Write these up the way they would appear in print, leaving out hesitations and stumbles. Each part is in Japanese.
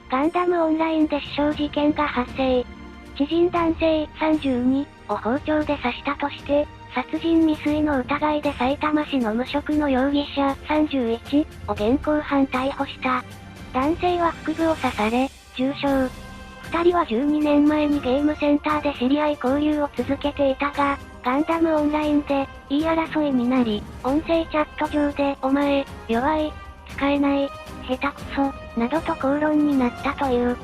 ガンダムオンラインで死傷事件が発生。知人男性32を包丁で刺したとして、殺人未遂の疑いで埼玉市の無職の容疑者31を現行犯逮捕した。男性は腹部を刺され、重傷。二人は12年前にゲームセンターで知り合い交流を続けていたが、ガンダムオンラインで言い争いになり、音声チャット上でお前、弱い、使えない、下手くそ、などと口論になったという。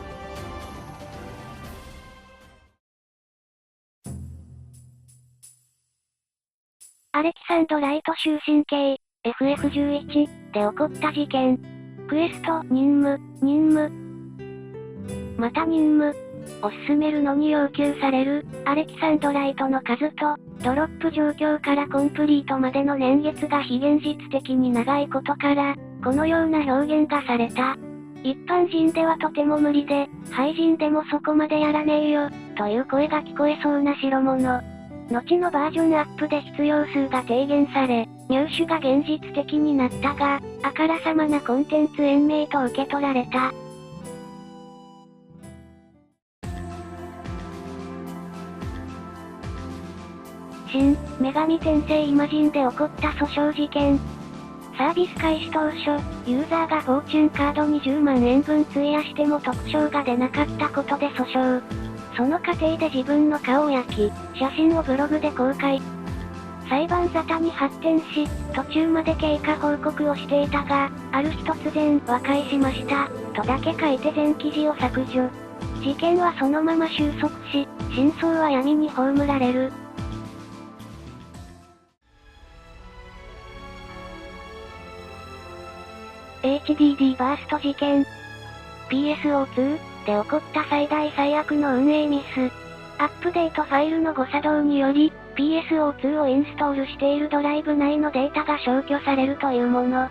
アレキサンドライト終身刑、FF11 で起こった事件。クエスト、任務。また任務を進めるのに要求される、アレキサンドライトの数と、ドロップ状況からコンプリートまでの年月が非現実的に長いことから、このような表現がされた。一般人ではとても無理で、廃人でもそこまでやらねえよ、という声が聞こえそうな代物。後のバージョンアップで必要数が低減され、入手が現実的になったが、あからさまなコンテンツ延命と受け取られた。新、女神転生イマジンで起こった訴訟事件。サービス開始当初、ユーザーがフォーチュンカードに10万円分費やしても特賞が出なかったことで訴訟。その過程で自分の顔を焼き、写真をブログで公開。裁判沙汰に発展し、途中まで経過報告をしていたが、ある日突然和解しました、とだけ書いて全記事を削除。事件はそのまま収束し、真相は闇に葬られる。HDD バースト事件。PSO2 で起こった最大最悪の運営ミス。アップデートファイルの誤作動により、PSO2 をインストールしているドライブ内のデータが消去されるというもの。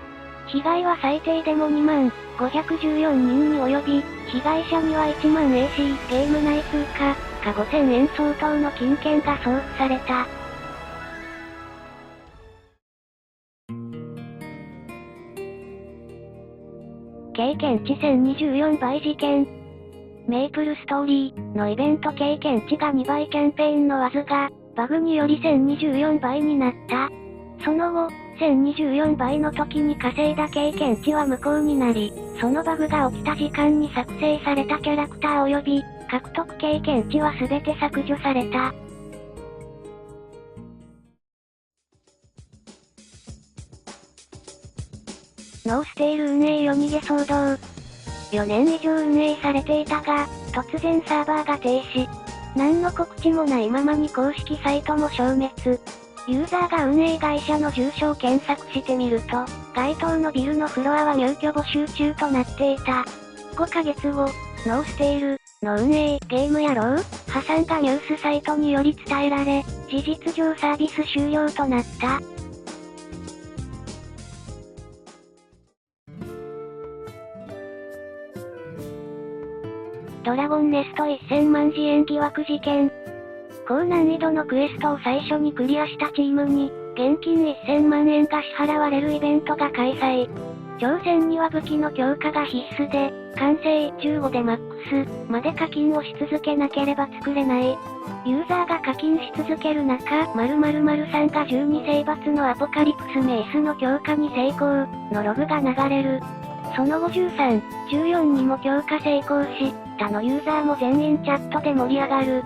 被害は最低でも2万514人に及び、被害者には1万 AC ゲーム内通貨、か5000円相当の金券が送付された。経験値1024倍事件。メイプルストーリーのイベント経験値が2倍キャンペーンのわずが、バグにより1024倍になった。その後、1024倍の時に稼いだ経験値は無効になり、そのバグが起きた時間に作成されたキャラクター及び、獲得経験値は全て削除された。ノーステイル運営夜逃げ騒動。4年以上運営されていたが、突然サーバーが停止。何の告知もないままに公式サイトも消滅。ユーザーが運営会社の住所を検索してみると、該当のビルのフロアは入居募集中となっていた。5ヶ月後、ノーステイルの運営、ゲームやろう破産がニュースサイトにより伝えられ、事実上サービス終了となった。ドラゴンネスト1000万次元疑惑事件。高難易度のクエストを最初にクリアしたチームに、現金1000万円が支払われるイベントが開催。挑戦には武器の強化が必須で、完成15でマックスまで課金をし続けなければ作れない。ユーザーが課金し続ける中、〇〇〇さんが12征伐のアポカリプスメイスの強化に成功のログが流れる。その後13、14にも強化成功し、他のユーザーも全員チャットで盛り上がる。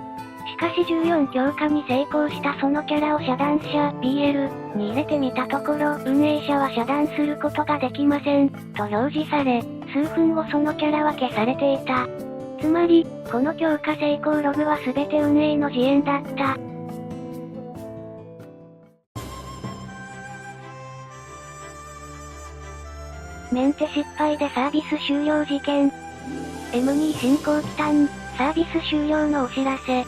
しかし14強化に成功したそのキャラを遮断者 BL に入れてみたところ、運営者は遮断することができません、と表示され、数分後そのキャラは消されていた。つまり、この強化成功ログは全て運営の自演だった。メンテ失敗でサービス終了事件。M2 進行期間、サービス終了のお知らせ。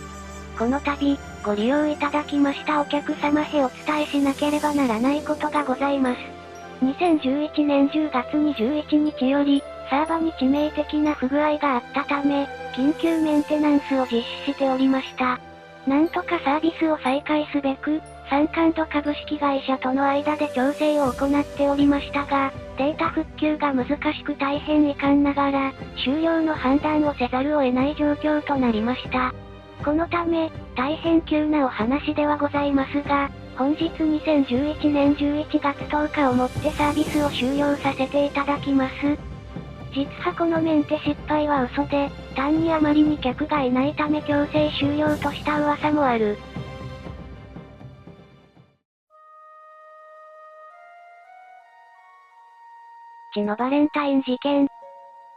この度、ご利用いただきましたお客様へお伝えしなければならないことがございます。2011年10月21日より、サーバに致命的な不具合があったため、緊急メンテナンスを実施しておりました。なんとかサービスを再開すべく、サンカンド株式会社との間で調整を行っておりましたが、データ復旧が難しく大変遺憾ながら、終了の判断をせざるを得ない状況となりました。このため、大変急なお話ではございますが、本日2011年11月10日をもってサービスを終了させていただきます。実はこのメンテ失敗は嘘で、単にあまりに客がいないため強制終了とした噂もある。のバレンタイン事件。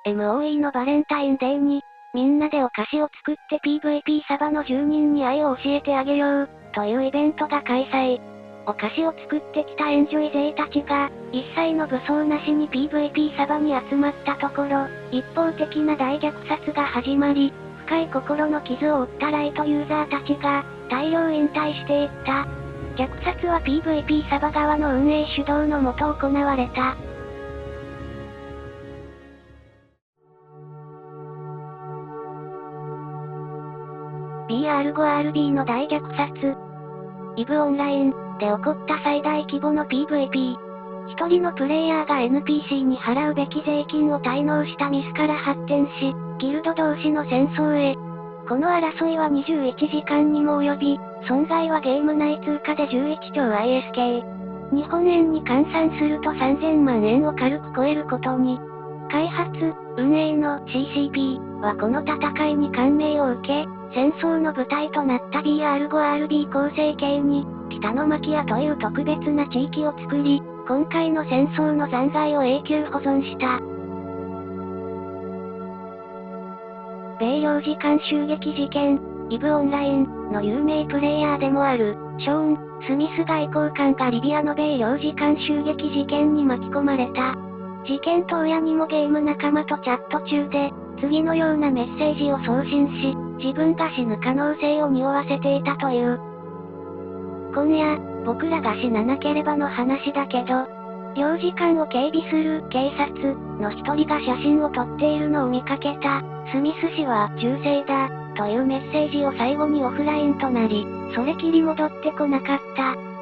MOE のバレンタインデーに、みんなでお菓子を作って PVP サバの住人に愛を教えてあげよう、というイベントが開催。お菓子を作ってきたエンジョイ勢たちが、一切の武装なしに PVP サバに集まったところ、一方的な大虐殺が始まり、深い心の傷を負ったライトユーザーたちが、大量引退していった。虐殺は PVP サバ側の運営主導のもと行われた。BR5RB の大虐殺。EVE オンラインで起こった最大規模の PVP。一人のプレイヤーが NPC に払うべき税金を滞納したミスから発展し、ギルド同士の戦争へ。この争いは21時間にも及び、損害はゲーム内通貨で11兆 ISK。日本円に換算すると3000万円を軽く超えることに。開発、運営の CCP はこの戦いに感銘を受け、戦争の舞台となった BR5RB 構成形に、北の巻屋という特別な地域を作り、今回の戦争の残骸を永久保存した。米領事館襲撃事件、EVE オンラインの有名プレイヤーでもある、ショーン・スミス外交官がリビアの米領事館襲撃事件に巻き込まれた。事件当夜にもゲーム仲間とチャット中で、次のようなメッセージを送信し、自分が死ぬ可能性を匂わせていたという。今夜、僕らが死ななければの話だけど、領事館を警備する警察の一人が写真を撮っているのを見かけた。スミス氏は銃声だ、というメッセージを最後にオフラインとなり、それきり戻ってこなかった。